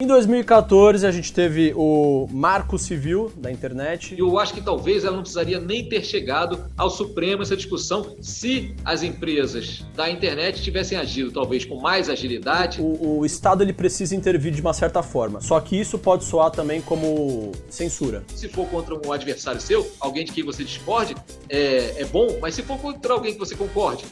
Em 2014, a gente teve o Marco Civil da internet. Eu acho que talvez ela não precisaria nem ter chegado ao Supremo essa discussão se as empresas da internet tivessem agido talvez com mais agilidade. O Estado ele precisa intervir de uma certa forma, só que isso pode soar também como censura. Se for contra um adversário seu, alguém de quem você discorde, é bom, mas se for contra alguém que você concorde.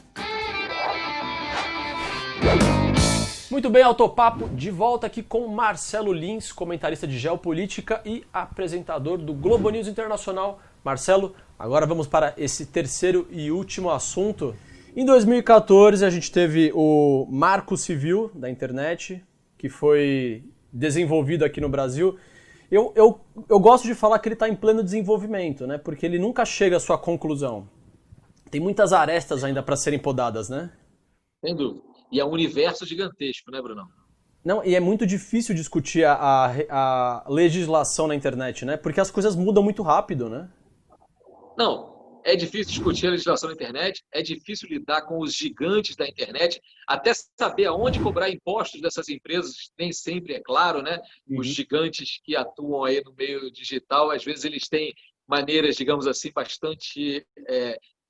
Muito bem, Autopapo, de volta aqui com Marcelo Lins, comentarista de geopolítica e apresentador do Globo News Internacional. Marcelo, agora vamos para esse terceiro e último assunto. Em 2014, a gente teve o Marco Civil da internet, que foi desenvolvido aqui no Brasil. Eu gosto de falar que ele está em pleno desenvolvimento, né? Porque ele nunca chega à sua conclusão. Tem muitas arestas ainda para serem podadas, né? Sem dúvida. E é um universo gigantesco, né, Brunão? Não, e é muito difícil discutir a legislação na internet, né? Porque as coisas mudam muito rápido, né? Não, é difícil discutir a legislação na internet, é difícil lidar com os gigantes da internet, até saber aonde cobrar impostos dessas empresas, nem sempre é claro, né? Os gigantes que atuam aí no meio digital, às vezes eles têm maneiras, digamos assim, bastante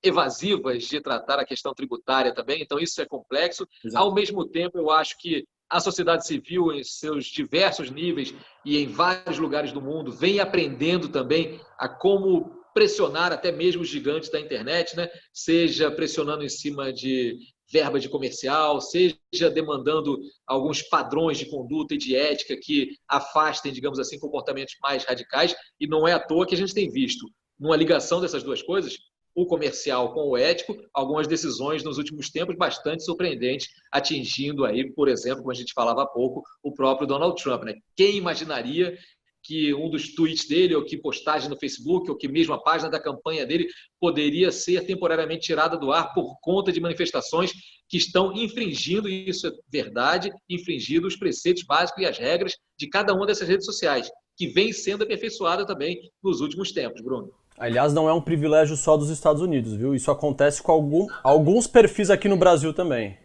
evasivas de tratar a questão tributária também, então isso é complexo. Exato. Ao mesmo tempo, eu acho que a sociedade civil, em seus diversos níveis e em vários lugares do mundo, vem aprendendo também a como pressionar até mesmo os gigantes da internet, né? Seja pressionando em cima de verba de comercial, seja demandando alguns padrões de conduta e de ética que afastem, digamos assim, comportamentos mais radicais, e não é à toa que a gente tem visto, numa ligação dessas duas coisas, o comercial com o ético, algumas decisões nos últimos tempos bastante surpreendentes, atingindo aí, por exemplo, como a gente falava há pouco, o próprio Donald Trump, né? Quem imaginaria que um dos tweets dele, ou que postagem no Facebook, ou que mesmo a página da campanha dele poderia ser temporariamente tirada do ar por conta de manifestações que estão infringindo, e isso é verdade, infringindo os preceitos básicos e as regras de cada uma dessas redes sociais, que vem sendo aperfeiçoada também nos últimos tempos, Bruno. Aliás, não é um privilégio só dos Estados Unidos, viu? Isso acontece com alguns perfis aqui no Brasil também.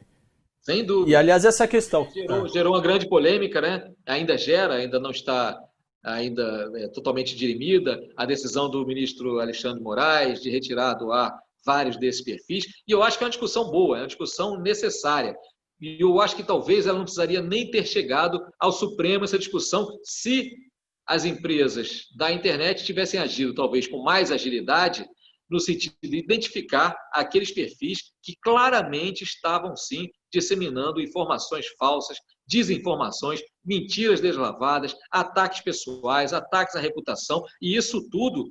Sem dúvida. E, aliás, essa é a questão. Gerou uma grande polêmica, né? Ainda gera, ainda não está totalmente dirimida a decisão do ministro Alexandre Moraes de retirar do ar vários desses perfis. E eu acho que é uma discussão boa, é uma discussão necessária. E eu acho que talvez ela não precisaria nem ter chegado ao Supremo essa discussão se as empresas da internet tivessem agido talvez com mais agilidade no sentido de identificar aqueles perfis que claramente estavam, sim, disseminando informações falsas, desinformações, mentiras deslavadas, ataques pessoais, ataques à reputação, e isso tudo,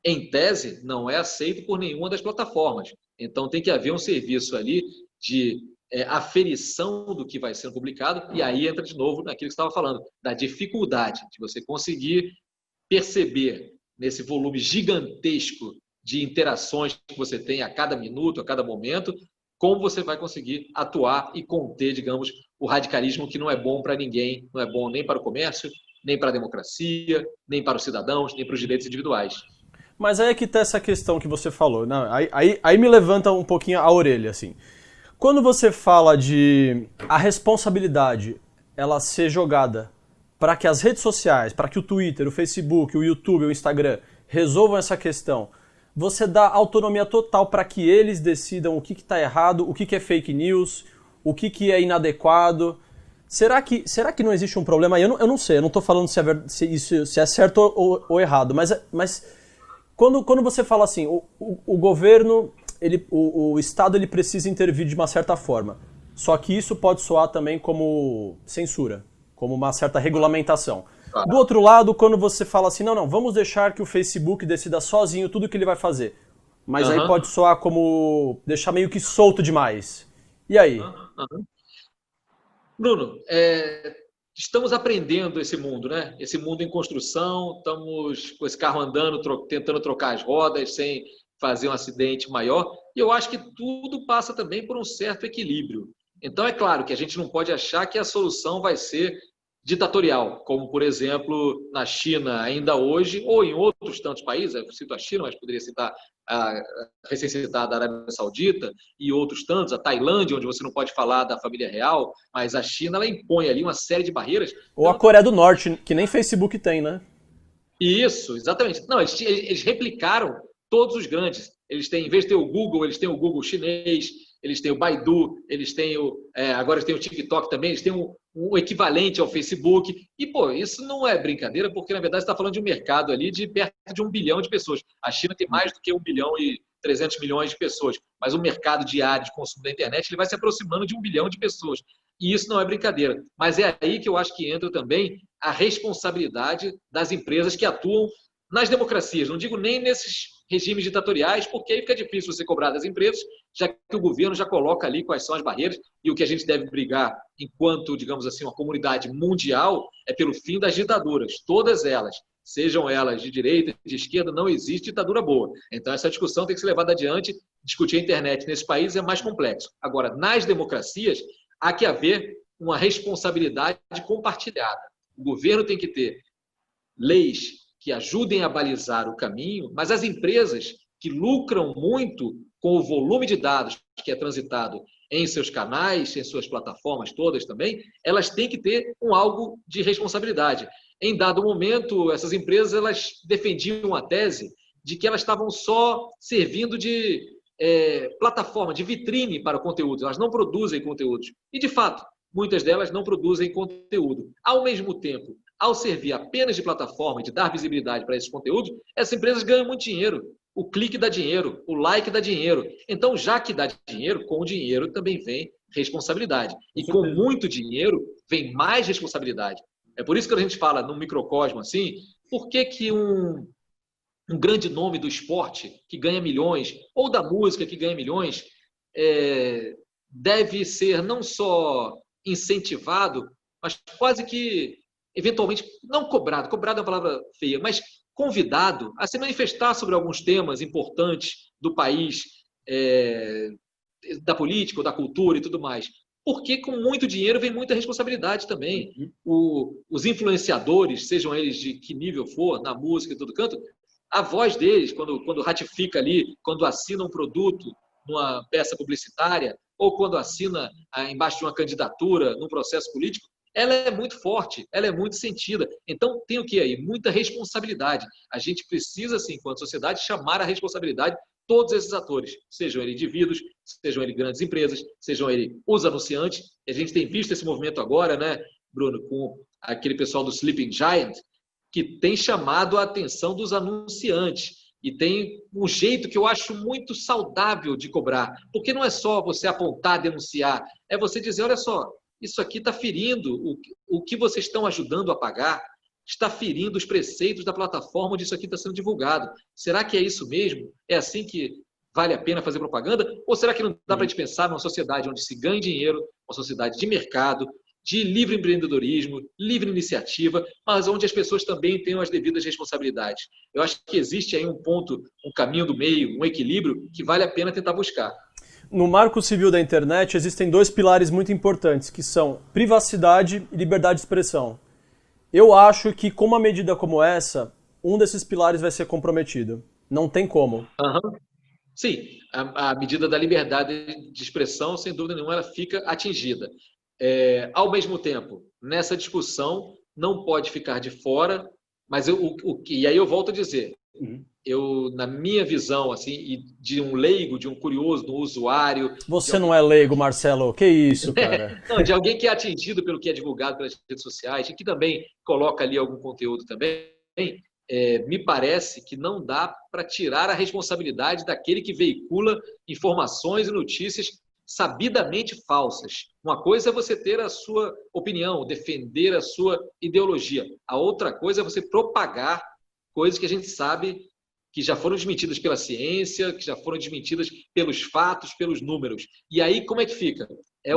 em tese, não é aceito por nenhuma das plataformas. Então tem que haver um serviço ali de aferição do que vai sendo publicado, e aí entra de novo naquilo que você estava falando, da dificuldade de você conseguir perceber nesse volume gigantesco de interações que você tem a cada minuto, a cada momento, como você vai conseguir atuar e conter, digamos, o radicalismo que não é bom para ninguém, não é bom nem para o comércio, nem para a democracia, nem para os cidadãos, nem para os direitos individuais. Mas aí é que tá essa questão que você falou. Não, aí me levanta um pouquinho a orelha, assim. Quando você fala de a responsabilidade ela ser jogada para que as redes sociais, para que o Twitter, o Facebook, o YouTube, o Instagram resolvam essa questão, você dá autonomia total para que eles decidam o que está errado, o que é fake news, o que é inadequado. Será que não existe um problema? Eu não sei, eu não estou falando se é certo ou errado, mas quando você fala assim, o governo, o Estado ele precisa intervir de uma certa forma, só que isso pode soar também como censura, como uma certa regulamentação. Do outro lado, quando você fala assim, não, vamos deixar que o Facebook decida sozinho tudo o que ele vai fazer. Mas aí pode soar como deixar meio que solto demais. E aí? Bruno, estamos aprendendo esse mundo, né? Esse mundo em construção, estamos com esse carro andando, tentando trocar as rodas sem fazer um acidente maior. E eu acho que tudo passa também por um certo equilíbrio. Então, é claro que a gente não pode achar que a solução vai ser ditatorial, como, por exemplo, na China ainda hoje, ou em outros tantos países, eu cito a China, mas poderia citar a recém-citada Arábia Saudita e outros tantos, a Tailândia, onde você não pode falar da família real, mas a China ela impõe ali uma série de barreiras. Ou a Coreia do Norte, que nem Facebook tem, né? Isso, exatamente. Não, eles replicaram todos os grandes. Eles têm, em vez de ter o Google, eles têm o Google chinês, eles têm o Baidu, eles têm agora eles têm o TikTok também, eles têm um equivalente ao Facebook. E, pô, isso não é brincadeira, porque, na verdade, você está falando de um mercado ali de perto de 1 bilhão de pessoas. A China tem mais do que 1 bilhão e 300 milhões de pessoas, mas o mercado diário de consumo da internet ele vai se aproximando de 1 bilhão de pessoas. E isso não é brincadeira. Mas é aí que eu acho que entra também a responsabilidade das empresas que atuam nas democracias. Não digo nem nesses regimes ditatoriais, porque aí fica difícil você cobrar das empresas, já que o governo já coloca ali quais são as barreiras e o que a gente deve brigar enquanto, digamos assim, uma comunidade mundial é pelo fim das ditaduras, todas elas. Sejam elas de direita, de esquerda, não existe ditadura boa. Então, essa discussão tem que ser levada adiante. Discutir a internet nesse país é mais complexo. Agora, nas democracias, há que haver uma responsabilidade compartilhada. O governo tem que ter leis que ajudem a balizar o caminho, mas as empresas que lucram muito com o volume de dados que é transitado em seus canais, em suas plataformas todas também, elas têm que ter algo de responsabilidade. Em dado momento, essas empresas elas defendiam a tese de que elas estavam só servindo de plataforma, de vitrine para o conteúdo. Elas não produzem conteúdos. E, de fato, muitas delas não produzem conteúdo. Ao mesmo tempo, ao servir apenas de plataforma e de dar visibilidade para esses conteúdos, essas empresas ganham muito dinheiro. O clique dá dinheiro, o like dá dinheiro. Então, já que dá dinheiro, com o dinheiro também vem responsabilidade. E com muito dinheiro vem mais responsabilidade. É por isso que a gente fala num microcosmo assim, por que um grande nome do esporte que ganha milhões, ou da música que ganha milhões, deve ser não só incentivado, mas quase que, eventualmente, não cobrado é uma palavra feia, mas convidado a se manifestar sobre alguns temas importantes do país, da política, ou da cultura e tudo mais. Porque com muito dinheiro vem muita responsabilidade também. Os influenciadores, sejam eles de que nível for, na música e todo canto, a voz deles, quando ratifica ali, quando assina um produto numa peça publicitária, ou quando assina embaixo de uma candidatura num processo político, ela é muito forte, ela é muito sentida. Então, tem o que aí? Muita responsabilidade. A gente precisa, assim, enquanto sociedade, chamar a responsabilidade todos esses atores, sejam eles indivíduos, sejam eles grandes empresas, sejam eles os anunciantes. E a gente tem visto esse movimento agora, né, Bruno, com aquele pessoal do Sleeping Giant, que tem chamado a atenção dos anunciantes. E tem um jeito que eu acho muito saudável de cobrar. Porque não é só você apontar, denunciar, é você dizer, olha só, isso aqui está ferindo o que vocês estão ajudando a pagar, está ferindo os preceitos da plataforma onde isso aqui está sendo divulgado. Será que é isso mesmo? É assim que vale a pena fazer propaganda? Ou será que não dá para a gente pensar numa sociedade onde se ganha dinheiro, uma sociedade de mercado, de livre empreendedorismo, livre iniciativa, mas onde as pessoas também tenham as devidas responsabilidades? Eu acho que existe aí um ponto, um caminho do meio, um equilíbrio que vale a pena tentar buscar. No Marco Civil da Internet existem 2 pilares muito importantes, que são privacidade e liberdade de expressão. Eu acho que com uma medida como essa, um desses pilares vai ser comprometido. Não tem como. Sim, a medida da liberdade de expressão, sem dúvida nenhuma, ela fica atingida. Ao mesmo tempo, nessa discussão, não pode ficar de fora, mas e aí eu volto a dizer, na minha visão, assim, de um leigo, de um curioso, de um usuário... Você não é leigo, Marcelo, que isso, cara? Não, de alguém que é atingido pelo que é divulgado pelas redes sociais, e que também coloca ali algum conteúdo também, me parece que não dá para tirar a responsabilidade daquele que veicula informações e notícias sabidamente falsas. Uma coisa é você ter a sua opinião, defender a sua ideologia. A outra coisa é você propagar coisas que a gente sabe que já foram desmentidas pela ciência, que já foram desmentidas pelos fatos, pelos números. E aí, como é que fica?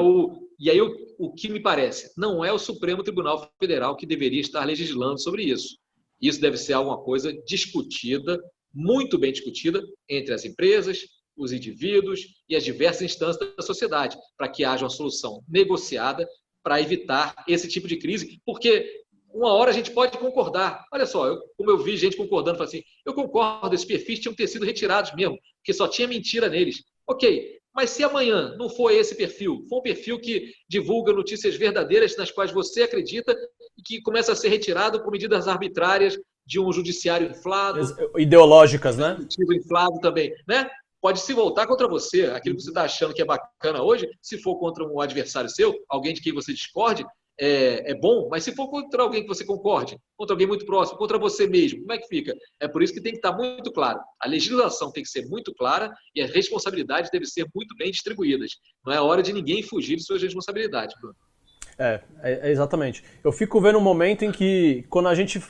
O que me parece? Não é o Supremo Tribunal Federal que deveria estar legislando sobre isso. Isso deve ser alguma coisa discutida, muito bem discutida, entre as empresas, os indivíduos e as diversas instâncias da sociedade, para que haja uma solução negociada para evitar esse tipo de crise, porque uma hora a gente pode concordar. Olha só, como eu vi gente concordando, falando assim, eu concordo, esses perfis tinham que ter sido retirados mesmo, porque só tinha mentira neles. Ok, mas se amanhã não for esse perfil, for um perfil que divulga notícias verdadeiras nas quais você acredita e que começa a ser retirado por medidas arbitrárias de um judiciário inflado, ideológicas, né? Inflado também, né? Pode se voltar contra você. Aquilo que você está achando que é bacana hoje, se for contra um adversário seu, alguém de quem você discorde, é bom, mas se for contra alguém que você concorde, contra alguém muito próximo, contra você mesmo, como é que fica? É por isso que tem que estar muito claro. A legislação tem que ser muito clara e as responsabilidades devem ser muito bem distribuídas. Não é hora de ninguém fugir de suas responsabilidades, Bruno. Exatamente. Eu fico vendo um momento em que, quando a gente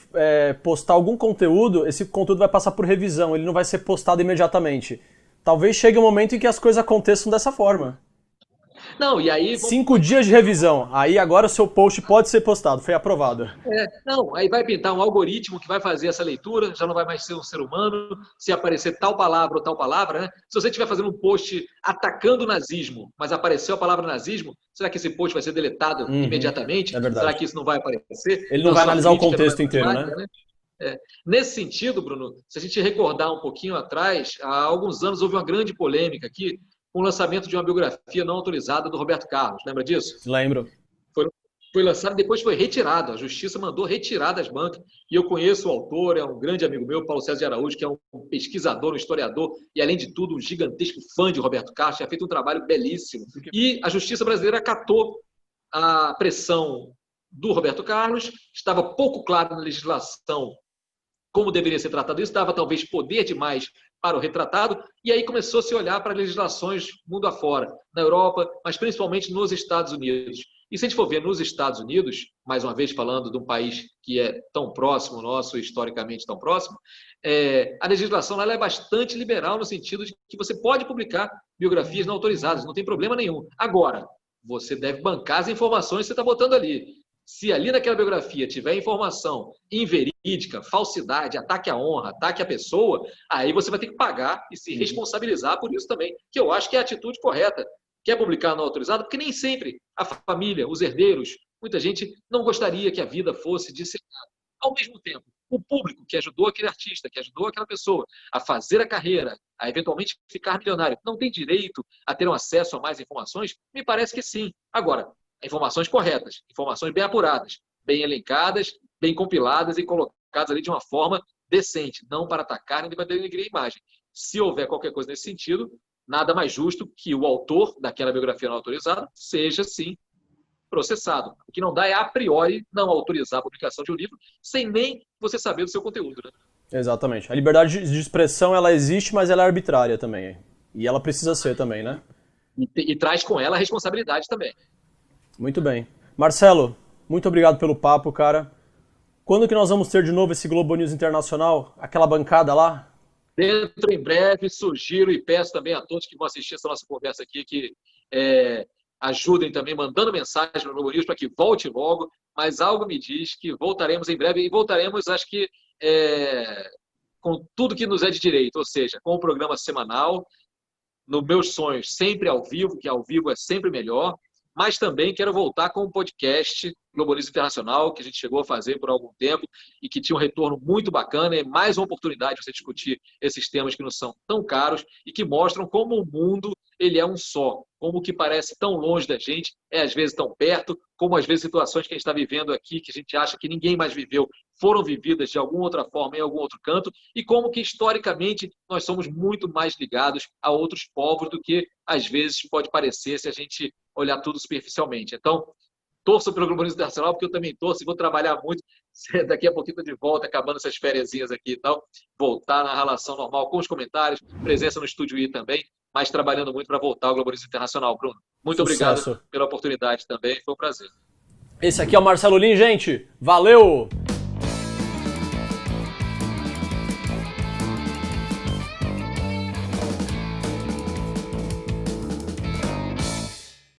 postar algum conteúdo, esse conteúdo vai passar por revisão, ele não vai ser postado imediatamente. Talvez chegue um momento em que as coisas aconteçam dessa forma. Não, e aí... 5 dias de revisão. Aí agora o seu post pode ser postado, foi aprovado. Não, aí vai pintar um algoritmo que vai fazer essa leitura, já não vai mais ser um ser humano, se aparecer tal palavra ou tal palavra, né? Se você estiver fazendo um post atacando o nazismo, mas apareceu a palavra nazismo, será que esse post vai ser deletado imediatamente? É verdade. Será que isso não vai aparecer? Ele não vai analisar o contexto inteiro, né? Nesse sentido, Bruno, se a gente recordar um pouquinho atrás, há alguns anos houve uma grande polêmica aqui com o lançamento de uma biografia não autorizada do Roberto Carlos. Lembra disso? Lembro. Foi lançado e depois foi retirado. A justiça mandou retirar das bancas. E eu conheço o autor, é um grande amigo meu, Paulo César de Araújo, que é um pesquisador, um historiador e, além de tudo, um gigantesco fã de Roberto Carlos. Tinha feito um trabalho belíssimo. E a justiça brasileira acatou a pressão do Roberto Carlos. Estava pouco claro na legislação como deveria ser tratado isso, dava talvez poder demais para o retratado, e aí começou a se olhar para legislações mundo afora, na Europa, mas principalmente nos Estados Unidos. E se a gente for ver nos Estados Unidos, mais uma vez falando de um país que é tão próximo nosso, historicamente tão próximo, a legislação lá é bastante liberal no sentido de que você pode publicar biografias não autorizadas, não tem problema nenhum. Agora, você deve bancar as informações que você está botando ali. Se ali naquela biografia tiver informação inverídica, falsidade, ataque à honra, ataque à pessoa, aí você vai ter que pagar e se responsabilizar por isso também, que eu acho que é a atitude correta. Quer publicar não autorizado? Porque nem sempre a família, os herdeiros, muita gente não gostaria que a vida fosse disseminada. Ao mesmo tempo, o público que ajudou aquele artista, que ajudou aquela pessoa a fazer a carreira, a eventualmente ficar milionário, não tem direito a ter um acesso a mais informações? Me parece que sim. Agora, informações corretas, informações bem apuradas, bem elencadas, bem compiladas e colocadas ali de uma forma decente, não para atacar nem para denegrir a imagem. Se houver qualquer coisa nesse sentido, nada mais justo que o autor daquela biografia não autorizada seja, sim, processado. O que não dá é, a priori, não autorizar a publicação de um livro sem nem você saber do seu conteúdo. Né? Exatamente. A liberdade de expressão, ela existe, mas ela é arbitrária também. E ela precisa ser também, né? E traz com ela a responsabilidade também. Muito bem. Marcelo, muito obrigado pelo papo, cara. Quando que nós vamos ter de novo esse Globo News Internacional? Aquela bancada lá? Dentro em breve, sugiro e peço também a todos que vão assistir essa nossa conversa aqui que ajudem também, mandando mensagem no Globo News para que volte logo, mas algo me diz que voltaremos em breve e voltaremos, acho que, com tudo que nos é de direito, ou seja, com o programa semanal, nos meus sonhos sempre ao vivo, que ao vivo é sempre melhor, mas também quero voltar com um podcast Globo News Internacional, que a gente chegou a fazer por algum tempo e que tinha um retorno muito bacana. É mais uma oportunidade de você discutir esses temas que não são tão caros e que mostram como o mundo ele é um só, como o que parece tão longe da gente é às vezes tão perto, como às vezes situações que a gente está vivendo aqui, que a gente acha que ninguém mais viveu, foram vividas de alguma outra forma em algum outro canto, e como que historicamente nós somos muito mais ligados a outros povos do que às vezes pode parecer se a gente olhar tudo superficialmente. Então, torço pelo Globo News Internacional, porque eu também torço e vou trabalhar muito. Daqui a pouquinho estou de volta, acabando essas fériasinhas aqui e tal. Voltar na relação normal com os comentários, presença no Estúdio I também, mas trabalhando muito para voltar ao Globo News Internacional, Bruno. Muito obrigado pela oportunidade também, foi um prazer. Esse aqui é o Marcelo Lin, gente. Valeu!